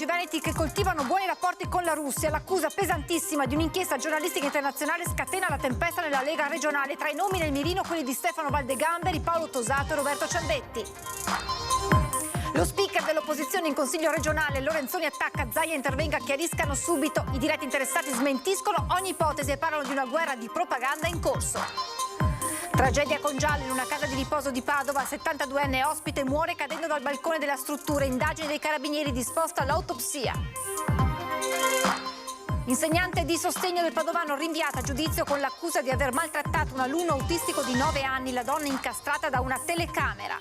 amici veneti che coltivano buoni rapporti con la Russia. L'accusa pesantissima di un'inchiesta giornalistica internazionale scatena la tempesta nella Lega regionale. Tra i nomi nel mirino quelli di Stefano Valdegamberi, Paolo Tosato e Roberto Ciandetti. Lo speaker dell'opposizione in Consiglio regionale, Lorenzoni, attacca Zaia e Intervenga, chiariscano subito. I diretti interessati smentiscono ogni ipotesi e parlano di una guerra di propaganda in corso. Tragedia con Giallo in una casa di riposo di Padova. 72enne ospite muore cadendo dal balcone della struttura. Indagini dei carabinieri, disposta l'autopsia. Insegnante di sostegno del Padovano rinviata a giudizio con l'accusa di aver maltrattato un alunno autistico di 9 anni. La donna incastrata da una telecamera.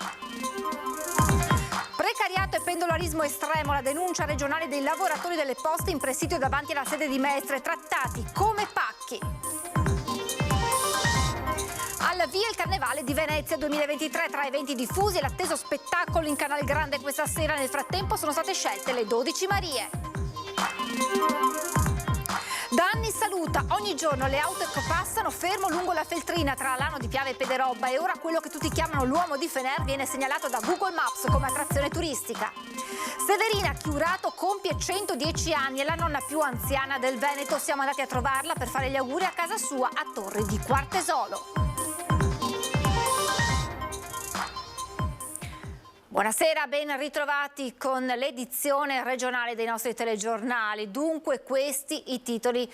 Precariato e pendolarismo estremo, la denuncia regionale dei lavoratori delle poste in presidio davanti alla sede di Mestre, trattati come pacchi. Al via il Carnevale di Venezia 2023, tra eventi diffusi e l'atteso spettacolo in Canal Grande questa sera. Nel frattempo sono state scelte le 12 Marie. Da anni saluta, ogni giorno le auto passano fermo lungo la Feltrina tra Alano di Piave e Pederobba e ora quello che tutti chiamano l'uomo di Fener viene segnalato da Google Maps come attrazione turistica. Severina Chiurato compie 110 anni, è la nonna più anziana del Veneto. Siamo andati a trovarla per fare gli auguri a casa sua a Torri di Quartesolo. Buonasera, ben ritrovati con l'edizione regionale dei nostri telegiornali. Dunque questi i titoli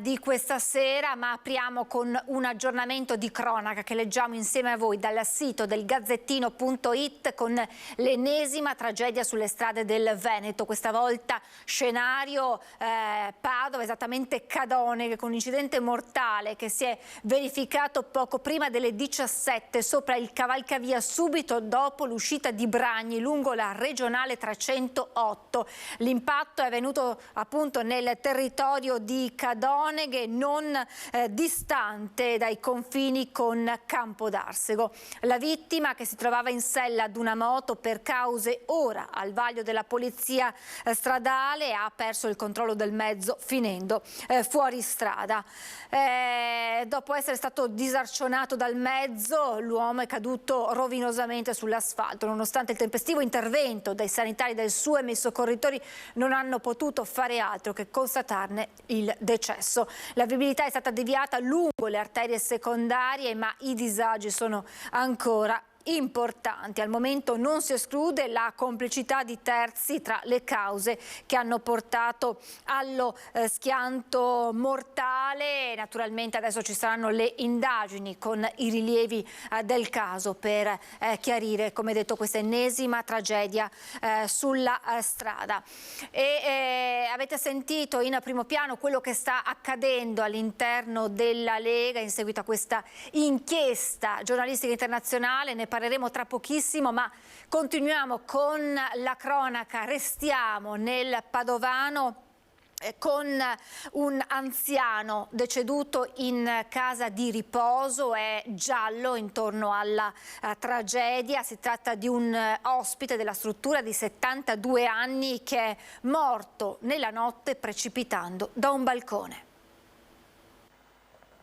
di questa sera, ma apriamo con un aggiornamento di cronaca che leggiamo insieme a voi dal sito del Gazzettino.it con l'ennesima tragedia sulle strade del Veneto. Questa volta scenario Padova, esattamente Cadoneghe, con un incidente mortale che si è verificato poco prima delle 17 sopra il cavalcavia, subito dopo l'uscita di Bragni lungo la regionale 308. L'impatto è avvenuto appunto nel territorio di Cadoneghe, non distante dai confini con Campodarsego. La vittima, che si trovava in sella ad una moto per cause ora al vaglio della polizia stradale, ha perso il controllo del mezzo finendo fuori strada. Dopo essere stato disarcionato dal mezzo, l'uomo è caduto rovinosamente sull'asfalto. Nonostante il tempestivo intervento dei sanitari del SUEM, i soccorritori non hanno potuto fare altro che constatarne il decesso. La viabilità è stata deviata lungo le arterie secondarie, ma i disagi sono ancora importanti. Al momento non si esclude la complicità di terzi tra le cause che hanno portato allo schianto mortale. Naturalmente adesso ci saranno le indagini con i rilievi del caso per chiarire, come detto, questa ennesima tragedia sulla strada. Avete sentito in primo piano quello che sta accadendo all'interno della Lega in seguito a questa inchiesta giornalistica internazionale. Ne parleremo tra pochissimo, ma continuiamo con la cronaca. Restiamo nel Padovano con un anziano deceduto in casa di riposo. È giallo intorno alla tragedia. Si tratta di un ospite della struttura di 72 anni che è morto nella notte precipitando da un balcone.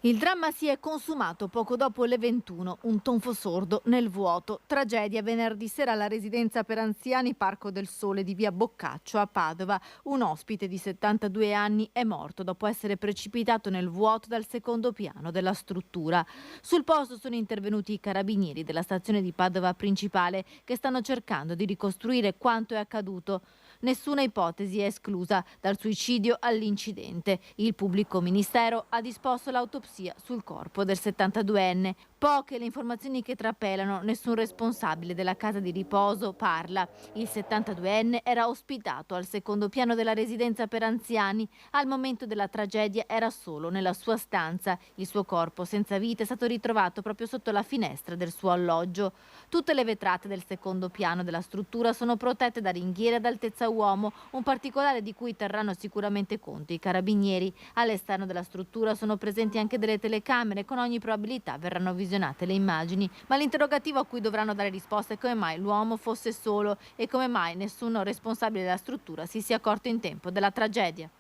Il dramma si è consumato poco dopo le 21, un tonfo sordo nel vuoto. Tragedia venerdì sera alla residenza per anziani Parco del Sole di via Boccaccio a Padova. Un ospite di 72 anni è morto dopo essere precipitato nel vuoto dal secondo piano della struttura. Sul posto sono intervenuti i carabinieri della stazione di Padova principale che stanno cercando di ricostruire quanto è accaduto. Nessuna ipotesi è esclusa, dal suicidio all'incidente. Il pubblico ministero ha disposto l'autopsia sul corpo del 72enne. Poche le informazioni che trapelano, nessun responsabile della casa di riposo parla. Il 72enne era ospitato al secondo piano della residenza per anziani. Al momento della tragedia era solo nella sua stanza. Il suo corpo senza vita è stato ritrovato proprio sotto la finestra del suo alloggio. Tutte le vetrate del secondo piano della struttura sono protette da ringhiere ad altezza uomo, un particolare di cui terranno sicuramente conto i carabinieri. All'esterno della struttura sono presenti anche delle telecamere, con ogni probabilità verranno visionate le immagini, ma l'interrogativo a cui dovranno dare risposta è come mai l'uomo fosse solo e come mai nessun responsabile della struttura si sia accorto in tempo della tragedia.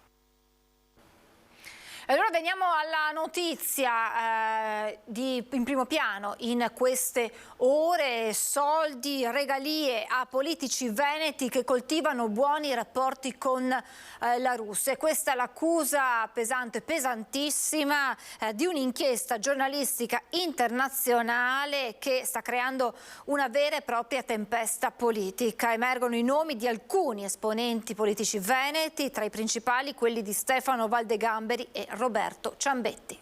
Allora veniamo alla notizia in primo piano in queste ore: soldi, regalie a politici veneti che coltivano buoni rapporti con la Russia. E questa è l'accusa pesante, pesantissima di un'inchiesta giornalistica internazionale che sta creando una vera e propria tempesta politica. Emergono i nomi di alcuni esponenti politici veneti, tra i principali quelli di Stefano Valdegamberi e Roberto Ciambetti.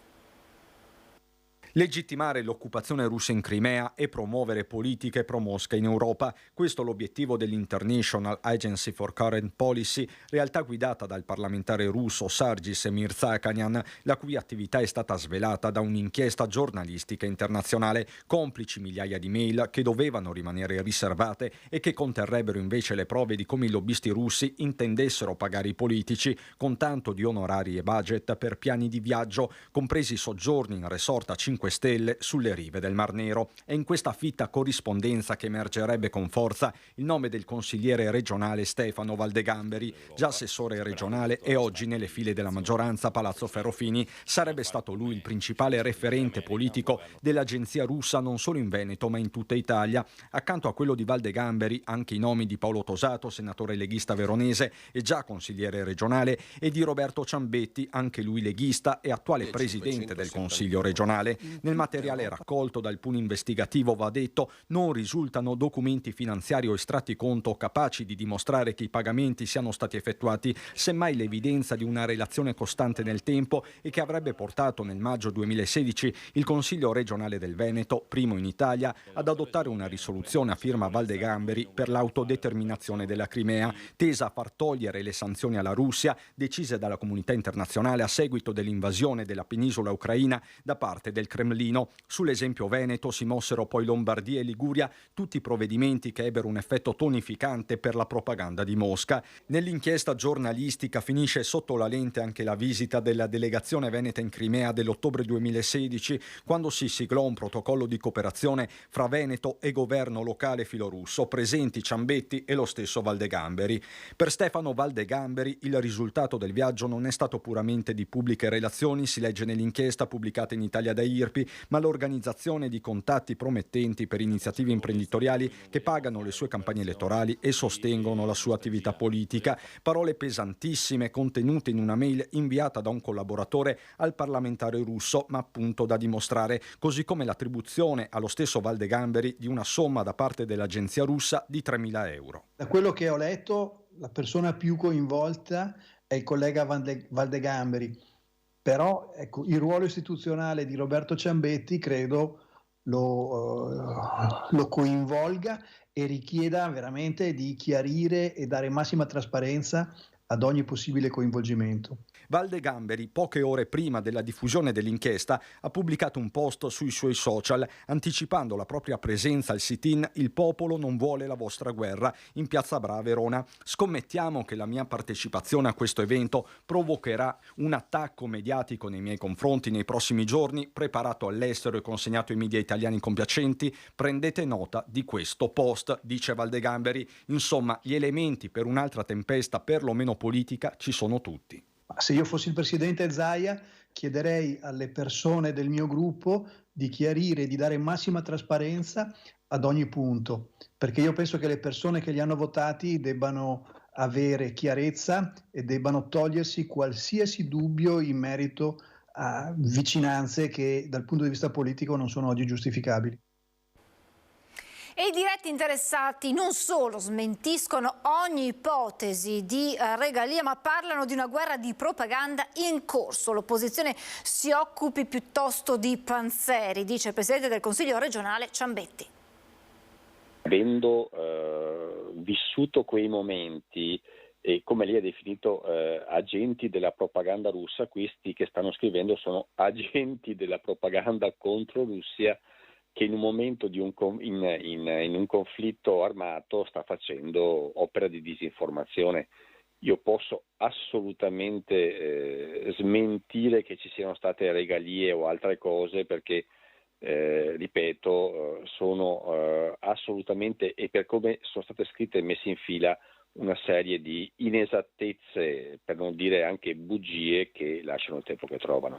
Legittimare l'occupazione russa in Crimea e promuovere politiche pro-Mosca in Europa. Questo è l'obiettivo dell'International Agency for Current Policy, realtà guidata dal parlamentare russo Sargis Mirzakhanian, la cui attività è stata svelata da un'inchiesta giornalistica internazionale, complici migliaia di mail che dovevano rimanere riservate e che conterrebbero invece le prove di come i lobbisti russi intendessero pagare i politici con tanto di onorari e budget per piani di viaggio, compresi soggiorni in resort a 5 Stelle sulle rive del Mar Nero. È in questa fitta corrispondenza che emergerebbe con forza il nome del consigliere regionale Stefano Valdegamberi, già assessore regionale e oggi nelle file della maggioranza a Palazzo Ferrofini. Sarebbe stato lui il principale referente politico dell'agenzia russa non solo in Veneto ma in tutta Italia. Accanto a quello di Valdegamberi anche i nomi di Paolo Tosato, senatore leghista veronese e già consigliere regionale, e di Roberto Ciambetti, anche lui leghista e attuale presidente del Consiglio regionale. Nel materiale raccolto dal PUN investigativo, va detto, non risultano documenti finanziari o estratti conto capaci di dimostrare che i pagamenti siano stati effettuati, semmai l'evidenza di una relazione costante nel tempo e che avrebbe portato nel maggio 2016 il Consiglio regionale del Veneto, primo in Italia, ad adottare una risoluzione a firma Valdegamberi per l'autodeterminazione della Crimea, tesa a far togliere le sanzioni alla Russia decise dalla comunità internazionale a seguito dell'invasione della penisola ucraina da parte del Cremlino. Sull'esempio veneto si mossero poi Lombardia e Liguria, tutti provvedimenti che ebbero un effetto tonificante per la propaganda di Mosca. Nell'inchiesta giornalistica finisce sotto la lente anche la visita della delegazione veneta in Crimea dell'ottobre 2016, quando si siglò un protocollo di cooperazione fra Veneto e governo locale filorusso, presenti Ciambetti e lo stesso Valdegamberi. Per Stefano Valdegamberi il risultato del viaggio non è stato puramente di pubbliche relazioni, si legge nell'inchiesta pubblicata in Italia da IRPI, ma l'organizzazione di contatti promettenti per iniziative imprenditoriali che pagano le sue campagne elettorali e sostengono la sua attività politica. Parole pesantissime contenute in una mail inviata da un collaboratore al parlamentare russo, ma appunto da dimostrare, così come l'attribuzione allo stesso Valdegamberi di una somma da parte dell'agenzia russa di 3.000 euro. Da quello che ho letto, la persona più coinvolta è il collega Valdegamberi. Però ecco, il ruolo istituzionale di Roberto Ciambetti credo lo coinvolga e richieda veramente di chiarire e dare massima trasparenza ad ogni possibile coinvolgimento. Valdegamberi, poche ore prima della diffusione dell'inchiesta, ha pubblicato un post sui suoi social anticipando la propria presenza al sit-in "Il popolo non vuole la vostra guerra" in Piazza Bra a Verona. Scommettiamo che la mia partecipazione a questo evento provocherà un attacco mediatico nei miei confronti nei prossimi giorni, preparato all'estero e consegnato ai media italiani compiacenti. Prendete nota di questo post, dice Valdegamberi. Insomma, gli elementi per un'altra tempesta, perlomeno politica, ci sono tutti. Se io fossi il presidente Zaia, chiederei alle persone del mio gruppo di chiarire, di dare massima trasparenza ad ogni punto, perché io penso che le persone che li hanno votati debbano avere chiarezza e debbano togliersi qualsiasi dubbio in merito a vicinanze che dal punto di vista politico non sono oggi giustificabili. E i diretti interessati non solo smentiscono ogni ipotesi di regalia, ma parlano di una guerra di propaganda in corso. L'opposizione si occupi piuttosto di Panzeri, dice il Presidente del Consiglio regionale Ciambetti. Avendo vissuto quei momenti e come lei ha definito agenti della propaganda russa, questi che stanno scrivendo sono agenti della propaganda contro Russia, che in un momento di in un conflitto armato sta facendo opera di disinformazione. Io posso assolutamente smentire che ci siano state regalie o altre cose perché, ripeto, sono assolutamente, e per come sono state scritte e messe in fila, una serie di inesattezze, per non dire anche bugie, che lasciano il tempo che trovano.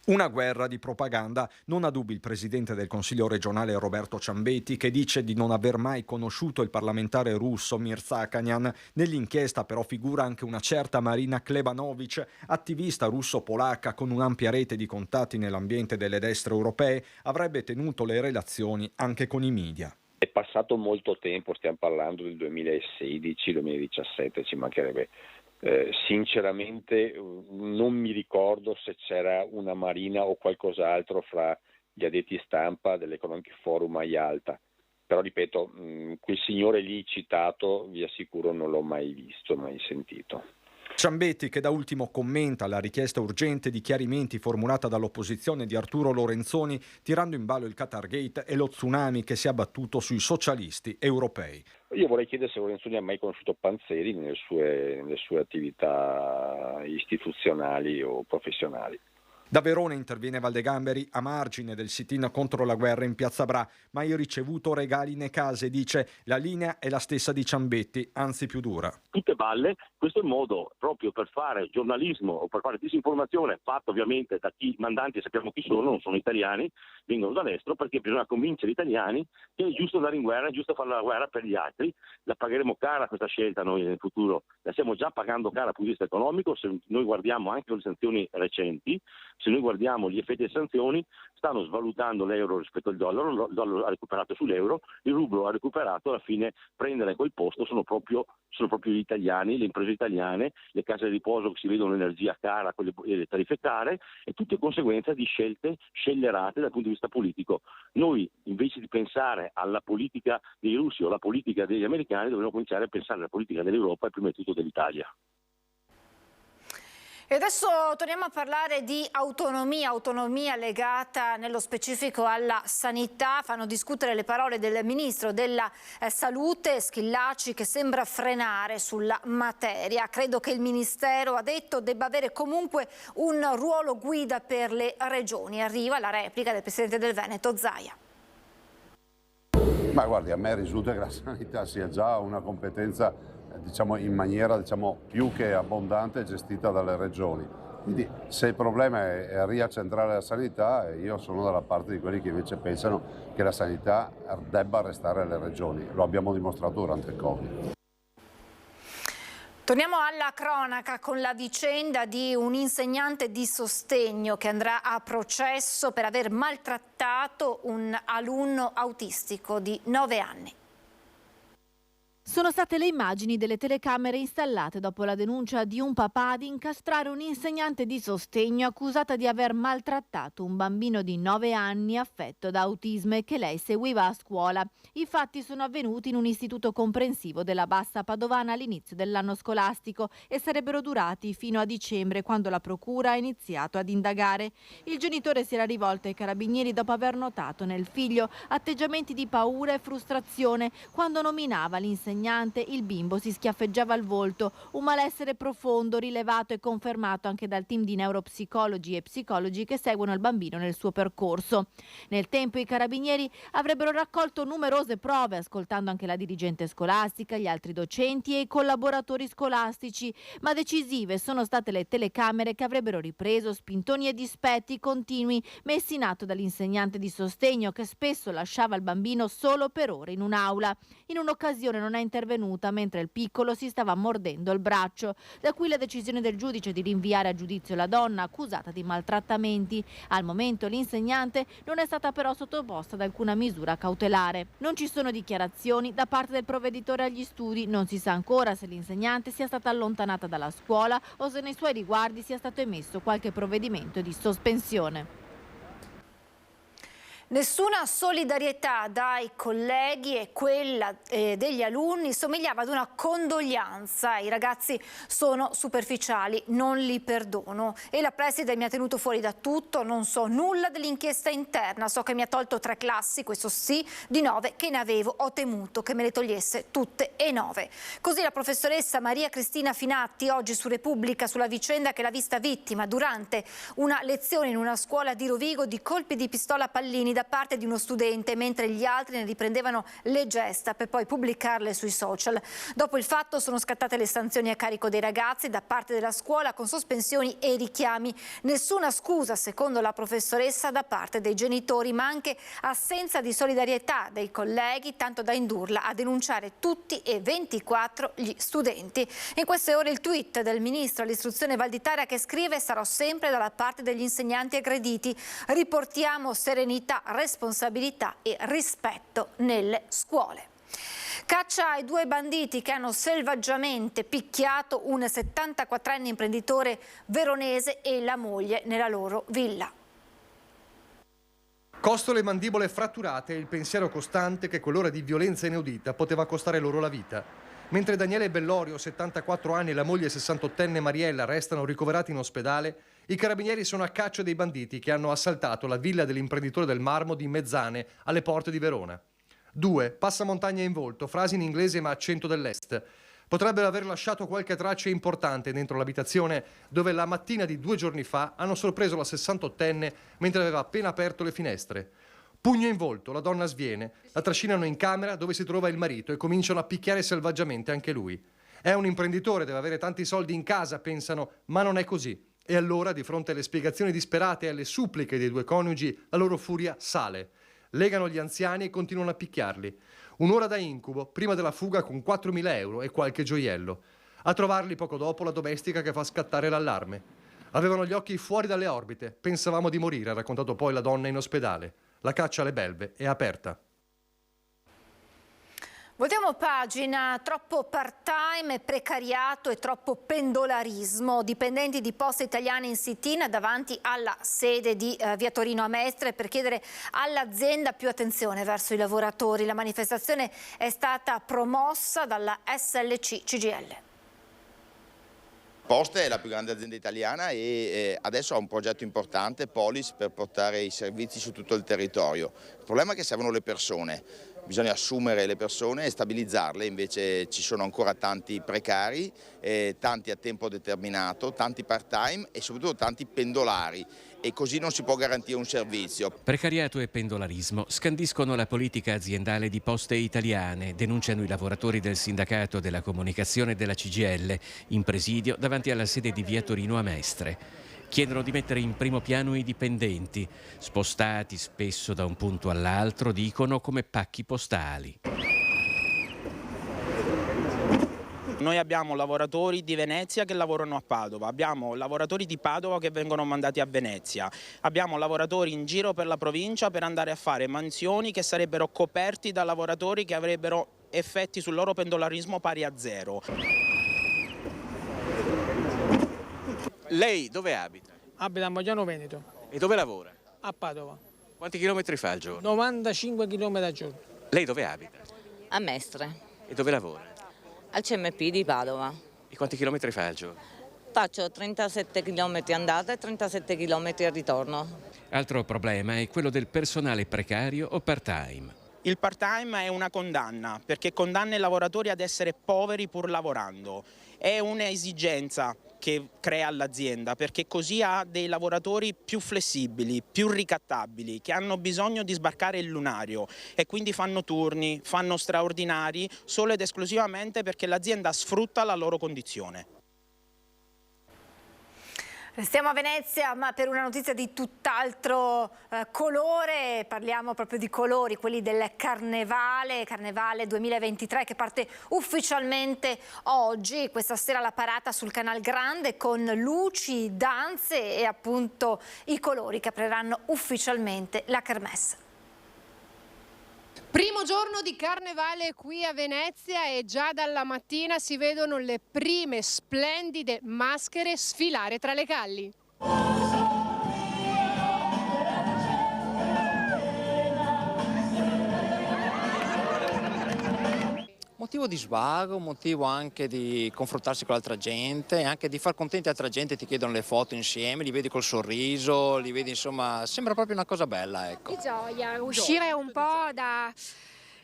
Una guerra di propaganda, non ha dubbi il presidente del Consiglio regionale Roberto Ciambetti, che dice di non aver mai conosciuto il parlamentare russo Mirzakhanian. Nell'inchiesta però figura anche una certa Marina Klebanovic, attivista russo-polacca con un'ampia rete di contatti nell'ambiente delle destre europee, avrebbe tenuto le relazioni anche con i media. È passato molto tempo, stiamo parlando del 2016-2017, ci mancherebbe. Sinceramente non mi ricordo se c'era una Marina o qualcos'altro fra gli addetti stampa dell'Economic Forum a Yalta, però ripeto, quel signore lì citato vi assicuro non l'ho mai visto, mai sentito. Ciambetti, che da ultimo commenta la richiesta urgente di chiarimenti formulata dall'opposizione di Arturo Lorenzoni, tirando in ballo il Qatargate e lo tsunami che si è abbattuto sui socialisti europei. Io vorrei chiedere se Lorenzoni ha mai conosciuto Panzeri nelle sue attività istituzionali o professionali. Da Verona interviene Valdegamberi a margine del sit-in contro la guerra in Piazza Bra. Mai ricevuto regali né case, dice. La linea è la stessa di Ciambetti, anzi più dura. Tutte balle, questo è il modo proprio per fare giornalismo o per fare disinformazione, fatto ovviamente da chi mandanti, sappiamo chi sono, non sono italiani, vengono dall'estero, perché bisogna convincere gli italiani che è giusto andare in guerra, è giusto fare la guerra per gli altri. La pagheremo cara questa scelta noi nel futuro, la stiamo già pagando cara dal punto di vista economico, se noi guardiamo anche le sanzioni recenti. Se noi guardiamo gli effetti delle sanzioni, stanno svalutando l'euro rispetto al dollaro, il dollaro ha recuperato sull'euro, il rublo ha recuperato, alla fine prendere quel posto sono proprio gli italiani, le imprese italiane, le case di riposo che si vedono l'energia cara, le tariffe care, e tutte conseguenze di scelte scellerate dal punto di vista politico. Noi invece di pensare alla politica dei russi o alla politica degli americani dobbiamo cominciare a pensare alla politica dell'Europa e prima di tutto dell'Italia. E adesso torniamo a parlare di autonomia legata nello specifico alla sanità. Fanno discutere le parole del ministro della Salute Schillaci, che sembra frenare sulla materia. Credo che il ministero, ha detto, debba avere comunque un ruolo guida per le regioni. Arriva la replica del presidente del Veneto, Zaia. Ma guardi, a me risulta che la sanità sia già una competenza in maniera più che abbondante gestita dalle regioni. Quindi se il problema è riaccentrare la sanità, io sono dalla parte di quelli che invece pensano che la sanità debba restare alle regioni. Lo abbiamo dimostrato durante il Covid. Torniamo alla cronaca con la vicenda di un insegnante di sostegno che andrà a processo per aver maltrattato un alunno autistico di 9 anni. Sono state le immagini delle telecamere installate dopo la denuncia di un papà di incastrare un insegnante di sostegno accusata di aver maltrattato un bambino di 9 anni affetto da autismo e che lei seguiva a scuola. I fatti sono avvenuti in un istituto comprensivo della Bassa Padovana all'inizio dell'anno scolastico e sarebbero durati fino a dicembre, quando la procura ha iniziato ad indagare. Il genitore si era rivolto ai carabinieri dopo aver notato nel figlio atteggiamenti di paura e frustrazione quando nominava l'insegnante. Il bimbo si schiaffeggiava il volto, un malessere profondo rilevato e confermato anche dal team di neuropsicologi e psicologi che seguono il bambino nel suo percorso. Nel tempo i carabinieri avrebbero raccolto numerose prove, ascoltando anche la dirigente scolastica, gli altri docenti e i collaboratori scolastici, ma decisive sono state le telecamere che avrebbero ripreso spintoni e dispetti continui messi in atto dall'insegnante di sostegno, che spesso lasciava il bambino solo per ore in un'aula. In un'occasione non è intervenuta mentre il piccolo si stava mordendo il braccio, da cui la decisione del giudice di rinviare a giudizio la donna accusata di maltrattamenti. Al momento l'insegnante non è stata però sottoposta ad alcuna misura cautelare. Non ci sono dichiarazioni da parte del provveditore agli studi, non si sa ancora se l'insegnante sia stata allontanata dalla scuola o se nei suoi riguardi sia stato emesso qualche provvedimento di sospensione. Nessuna solidarietà dai colleghi e quella degli alunni somigliava ad una condoglianza. I ragazzi sono superficiali, non li perdono. E la preside mi ha tenuto fuori da tutto, non so nulla dell'inchiesta interna. So che mi ha tolto 3 classi, questo sì, di 9 che ne avevo. Ho temuto che me le togliesse tutte e 9. Così la professoressa Maria Cristina Finatti oggi su Repubblica, sulla vicenda che l'ha vista vittima durante una lezione in una scuola di Rovigo di colpi di pistola a pallini da parte di uno studente, mentre gli altri ne riprendevano le gesta per poi pubblicarle sui social. Dopo il fatto sono scattate le sanzioni a carico dei ragazzi da parte della scuola, con sospensioni e richiami. Nessuna scusa, secondo la professoressa, da parte dei genitori, ma anche assenza di solidarietà dei colleghi, tanto da indurla a denunciare tutti e 24 gli studenti. In queste ore il tweet del ministro all'istruzione Valditara che scrive: sarò sempre dalla parte degli insegnanti aggrediti, riportiamo serenità, responsabilità e rispetto nelle scuole. Caccia ai 2 banditi che hanno selvaggiamente picchiato un 74enne imprenditore veronese e la moglie nella loro villa. Costole e mandibole fratturate e il pensiero costante che quell'ora di violenza inaudita poteva costare loro la vita. Mentre Daniele Bellorio, 74 anni, e la moglie 68enne Mariella restano ricoverati in ospedale, i carabinieri sono a caccia dei banditi che hanno assaltato la villa dell'imprenditore del marmo di Mezzane, alle porte di Verona. 2. Passamontagna in volto, frasi in inglese ma accento dell'est. Potrebbero aver lasciato qualche traccia importante dentro l'abitazione dove la mattina di 2 giorni fa hanno sorpreso la 68enne mentre aveva appena aperto le finestre. Pugno in volto, la donna sviene, la trascinano in camera dove si trova il marito e cominciano a picchiare selvaggiamente anche lui. È un imprenditore, deve avere tanti soldi in casa, pensano, ma non è così. E allora, di fronte alle spiegazioni disperate e alle suppliche dei 2 coniugi, la loro furia sale. Legano gli anziani e continuano a picchiarli. Un'ora da incubo, prima della fuga con 4.000 euro e qualche gioiello. A trovarli poco dopo la domestica che fa scattare l'allarme. Avevano gli occhi fuori dalle orbite, pensavamo di morire, ha raccontato poi la donna in ospedale. La caccia alle belve è aperta. Voltiamo pagina, troppo part-time, precariato e troppo pendolarismo. Dipendenti di Poste Italiane in sit-in davanti alla sede di via Torino a Mestre per chiedere all'azienda più attenzione verso i lavoratori. La manifestazione è stata promossa dalla SLC CGIL. Poste è la più grande azienda italiana e adesso ha un progetto importante, Polis, per portare i servizi su tutto il territorio. Il problema è che servono le persone, bisogna assumere le persone e stabilizzarle, invece ci sono ancora tanti precari, tanti a tempo determinato, tanti part-time e soprattutto tanti pendolari. E così non si può garantire un servizio. Precariato e pendolarismo scandiscono la politica aziendale di Poste Italiane, denunciano i lavoratori del sindacato della comunicazione della CGIL in presidio davanti alla sede di via Torino a Mestre. Chiedono di mettere in primo piano i dipendenti, spostati spesso da un punto all'altro, dicono, come pacchi postali. Noi abbiamo lavoratori di Venezia che lavorano a Padova, abbiamo lavoratori di Padova che vengono mandati a Venezia, abbiamo lavoratori in giro per la provincia per andare a fare mansioni che sarebbero coperti da lavoratori che avrebbero effetti sul loro pendolarismo pari a 0. Lei dove abita? Abita a Mogliano Veneto. E dove lavora? A Padova. Quanti chilometri fa al giorno? 95 km al giorno. Lei dove abita? A Mestre. E dove lavora? Al CMP di Padova. E quanti chilometri fa al giorno? Faccio 37 km andata e 37 km al ritorno. Altro problema è quello del personale precario o part-time. Il part-time è una condanna, perché condanna i lavoratori ad essere poveri pur lavorando. È un'esigenza che crea l'azienda, perché così ha dei lavoratori più flessibili, più ricattabili, che hanno bisogno di sbarcare il lunario e quindi fanno turni, fanno straordinari solo ed esclusivamente perché l'azienda sfrutta la loro condizione. Restiamo a Venezia, ma per una notizia di tutt'altro colore, parliamo proprio di colori, quelli del Carnevale 2023 che parte ufficialmente oggi. Questa sera la parata sul Canal Grande con luci, danze e appunto i colori che apriranno ufficialmente la kermesse. Primo giorno di Carnevale qui a Venezia e già dalla mattina si vedono le prime splendide maschere sfilare tra le calli. Motivo di svago, motivo anche di confrontarsi con l'altra gente, anche di far contenti altra gente, ti chiedono le foto insieme, li vedi col sorriso, li vedi insomma, sembra proprio una cosa bella, ecco. Di gioia, uscire un po'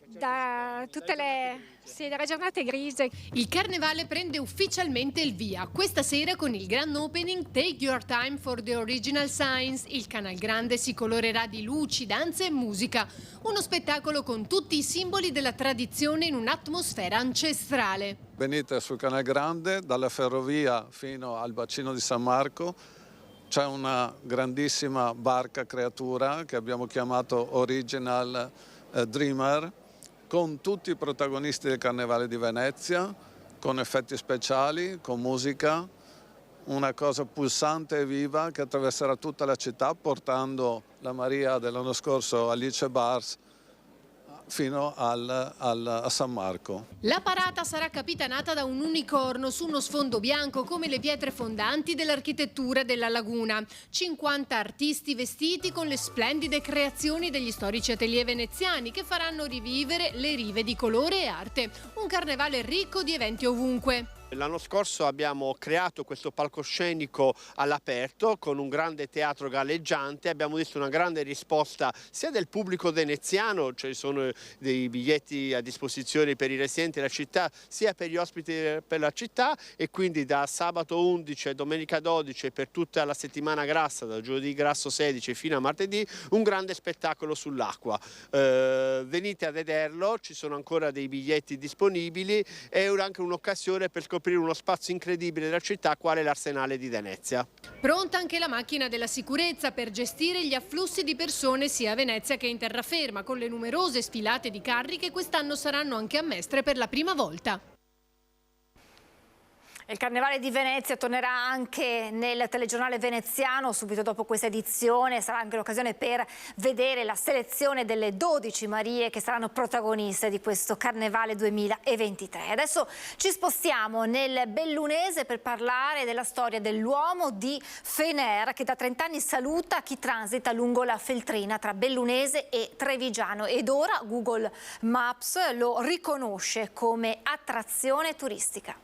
da tutte le giornate grigie. Il carnevale prende ufficialmente il via. Questa sera con il grand opening Take Your Time for the Original Signs. Il Canal Grande si colorerà di luci, danze e musica. Uno spettacolo con tutti i simboli della tradizione in un'atmosfera ancestrale. Venite sul Canal Grande, dalla ferrovia fino al bacino di San Marco. C'è una grandissima barca creatura che abbiamo chiamato Original Dreamer, con tutti i protagonisti del Carnevale di Venezia, con effetti speciali, con musica, una cosa pulsante e viva che attraverserà tutta la città portando la Maria dell'anno scorso Alice Bars fino a San Marco. La parata sarà capitanata da un unicorno su uno sfondo bianco come le pietre fondanti dell'architettura della laguna. 50 artisti vestiti con le splendide creazioni degli storici atelier veneziani che faranno rivivere le rive di colore e arte. Un carnevale ricco di eventi ovunque. L'anno scorso abbiamo creato questo palcoscenico all'aperto con un grande teatro galleggiante, abbiamo visto una grande risposta sia del pubblico veneziano, cioè sono dei biglietti a disposizione per i residenti della città, sia per gli ospiti per la città, e quindi da sabato 11 e domenica 12 per tutta la settimana grassa, dal giovedì grasso 16 fino a martedì, un grande spettacolo sull'acqua. Venite a vederlo, ci sono ancora dei biglietti disponibili, è anche un'occasione per scoprire uno spazio incredibile della città quale l'Arsenale di Venezia. Pronta anche la macchina della sicurezza per gestire gli afflussi di persone sia a Venezia che in terraferma, con le numerose sfilate di carri che quest'anno saranno anche a Mestre per la prima volta. Il Carnevale di Venezia tornerà anche nel telegiornale veneziano subito dopo questa edizione. Sarà anche l'occasione per vedere la selezione delle 12 Marie che saranno protagoniste di questo Carnevale 2023. Adesso ci spostiamo nel bellunese per parlare della storia dell'uomo di Fener, che da 30 anni saluta chi transita lungo la Feltrina tra Bellunese e Trevigiano, ed ora Google Maps lo riconosce come attrazione turistica.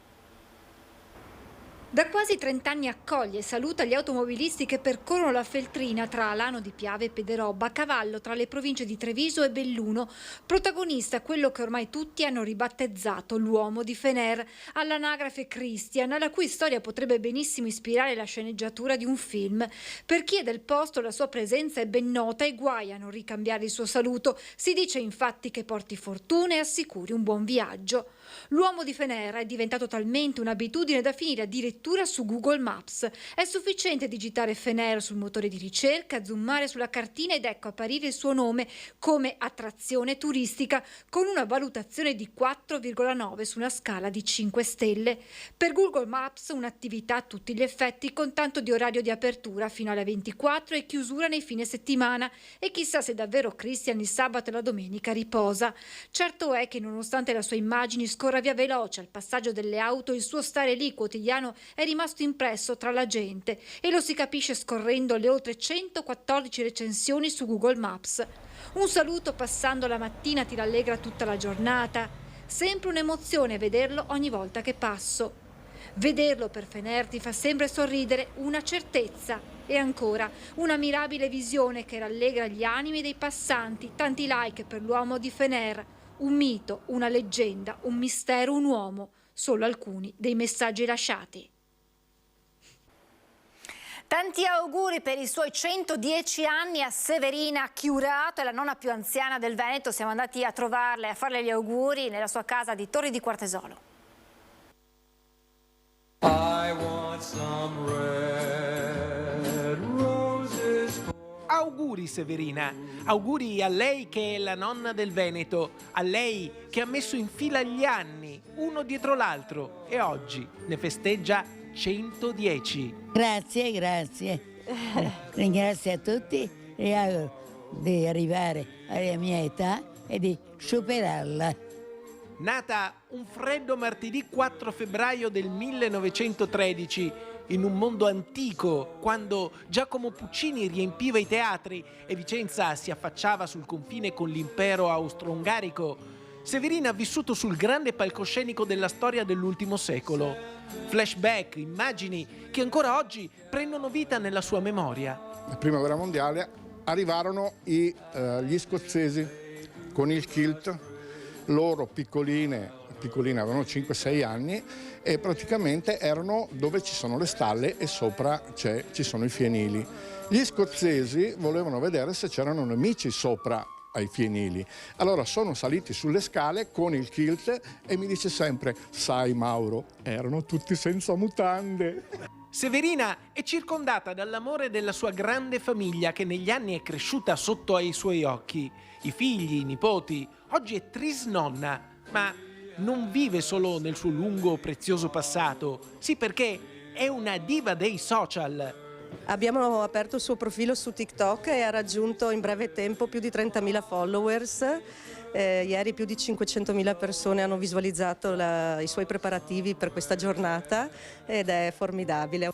Da quasi 30 anni accoglie e saluta gli automobilisti che percorrono la Feltrina tra Alano di Piave e Pederobba, a cavallo tra le province di Treviso e Belluno. Protagonista quello che ormai tutti hanno ribattezzato l'uomo di Fener, all'anagrafe Christian, alla cui storia potrebbe benissimo ispirare la sceneggiatura di un film. Per chi è del posto la sua presenza è ben nota e guai a non ricambiare il suo saluto. Si dice infatti che porti fortuna e assicuri un buon viaggio. L'uomo di Fener è diventato talmente un'abitudine da finire addirittura su Google Maps. È sufficiente digitare Fener sul motore di ricerca, zoomare sulla cartina ed ecco apparire il suo nome come attrazione turistica con una valutazione di 4,9 su una scala di 5 stelle. Per Google Maps un'attività a tutti gli effetti, con tanto di orario di apertura fino alle 24 e chiusura nei fine settimana, e chissà se davvero Christian il sabato e la domenica riposa. Certo è che nonostante la sua immagine scorra via veloce al passaggio delle auto, il suo stare lì quotidiano è rimasto impresso tra la gente, e lo si capisce scorrendo le oltre 114 recensioni su Google Maps. Un saluto passando la mattina ti rallegra tutta la giornata. Sempre un'emozione vederlo ogni volta che passo. Vederlo per Fener ti fa sempre sorridere, una certezza. E ancora, una mirabile visione che rallegra gli animi dei passanti. Tanti like per l'uomo di Fener. Un mito, una leggenda, un mistero, un uomo. Solo alcuni dei messaggi lasciati. Tanti auguri per i suoi 110 anni a Severina Chiurato, è la nonna più anziana del Veneto. Siamo andati a trovarla e a farle gli auguri nella sua casa di Torri di Quartesolo. I want some red roses. Auguri Severina, auguri a lei che è la nonna del Veneto, a lei che ha messo in fila gli anni, uno dietro l'altro, e oggi ne festeggia 110. Grazie, grazie. Ringrazio a tutti e auguro di arrivare alla mia età e di superarla. Nata un freddo martedì 4 febbraio del 1913, in un mondo antico, quando Giacomo Puccini riempiva i teatri e Vicenza si affacciava sul confine con l'impero austro-ungarico, Severina ha vissuto sul grande palcoscenico della storia dell'ultimo secolo. Flashback, immagini che ancora oggi prendono vita nella sua memoria. La prima guerra mondiale arrivarono gli scozzesi con il kilt loro piccoline, avevano 5-6 anni e praticamente erano dove ci sono le stalle e sopra ci sono i fienili. Gli scozzesi volevano vedere se c'erano nemici sopra ai fienili. Allora sono saliti sulle scale con il kilt e mi dice sempre: sai Mauro, erano tutti senza mutande. Severina è circondata dall'amore della sua grande famiglia che negli anni è cresciuta sotto ai suoi occhi. I figli, i nipoti. Oggi è trisnonna, ma non vive solo nel suo lungo, prezioso passato. Sì, perché è una diva dei social. Abbiamo aperto il suo profilo su TikTok e ha raggiunto in breve tempo più di 30.000 followers. Ieri più di 500.000 persone hanno visualizzato i suoi preparativi per questa giornata ed è formidabile.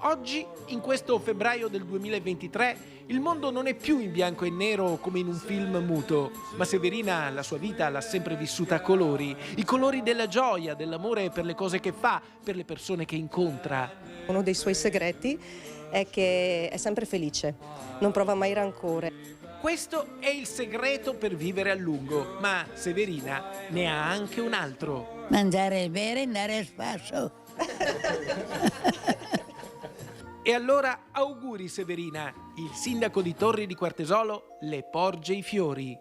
Oggi, in questo febbraio del 2023, il mondo non è più in bianco e nero come in un film muto, ma Severina la sua vita l'ha sempre vissuta a colori, i colori della gioia, dell'amore per le cose che fa, per le persone che incontra. Uno dei suoi segreti è che è sempre felice, non prova mai rancore. Questo è il segreto per vivere a lungo, ma Severina ne ha anche un altro. Mangiare e bere e andare a spasso. E allora auguri Severina, il sindaco di Torri di Quartesolo le porge i fiori.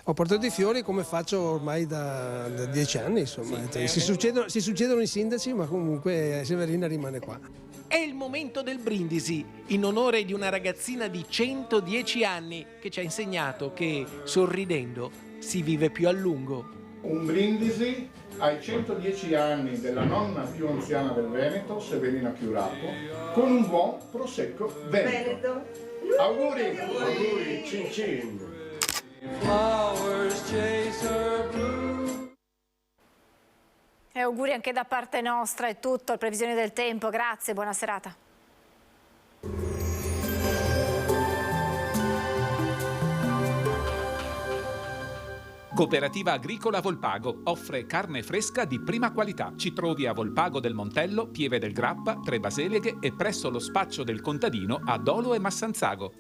Ho portato i fiori come faccio ormai da 10 anni, insomma. Si succedono i sindaci, ma comunque Severina rimane qua. È il momento del brindisi, in onore di una ragazzina di 110 anni che ci ha insegnato che sorridendo si vive più a lungo. Un brindisi ai 110 anni della nonna più anziana del Veneto, Severina Chiurato, con un buon prosecco veneto. Auguri! Auguri! Cin cin! E auguri anche da parte nostra, è tutto, previsione del tempo, grazie, buona serata. Cooperativa Agricola Volpago offre carne fresca di prima qualità. Ci trovi a Volpago del Montello, Pieve del Grappa, Tre Baseleghe e presso lo spaccio del contadino a Dolo e Massanzago.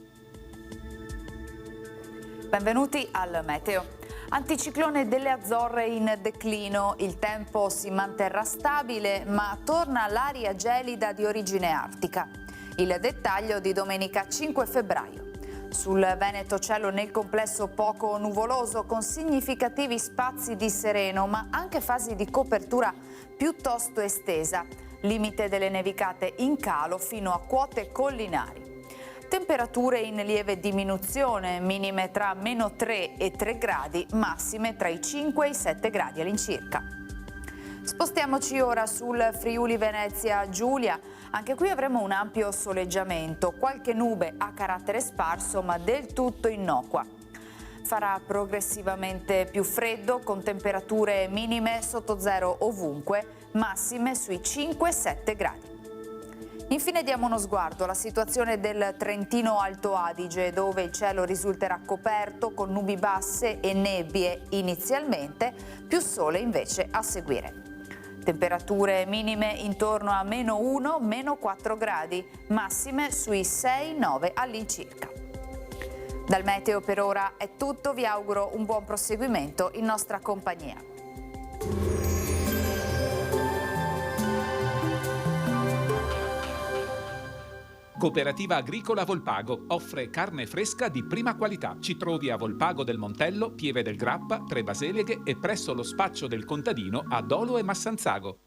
Benvenuti al meteo. Anticiclone delle Azzorre in declino, il tempo si manterrà stabile ma torna l'aria gelida di origine artica. Il dettaglio di domenica 5 febbraio. Sul Veneto cielo nel complesso poco nuvoloso con significativi spazi di sereno ma anche fasi di copertura piuttosto estesa. Limite delle nevicate in calo fino a quote collinari. Temperature in lieve diminuzione, minime tra -3 e 3 gradi, massime tra i 5 e i 7 gradi all'incirca. Spostiamoci ora sul Friuli Venezia Giulia. Anche qui avremo un ampio soleggiamento, qualche nube a carattere sparso ma del tutto innocua. Farà progressivamente più freddo con temperature minime sotto zero ovunque, massime sui 5-7 gradi. Infine diamo uno sguardo alla situazione del Trentino Alto Adige, dove il cielo risulterà coperto con nubi basse e nebbie inizialmente, più sole invece a seguire. Temperature minime intorno a -1, -4 gradi, massime sui 6-9 all'incirca. Dal meteo per ora è tutto, vi auguro un buon proseguimento in nostra compagnia. Cooperativa Agricola Volpago offre carne fresca di prima qualità. Ci trovi a Volpago del Montello, Pieve del Grappa, Tre Baseleghe e presso lo spaccio del contadino a Dolo e Massanzago.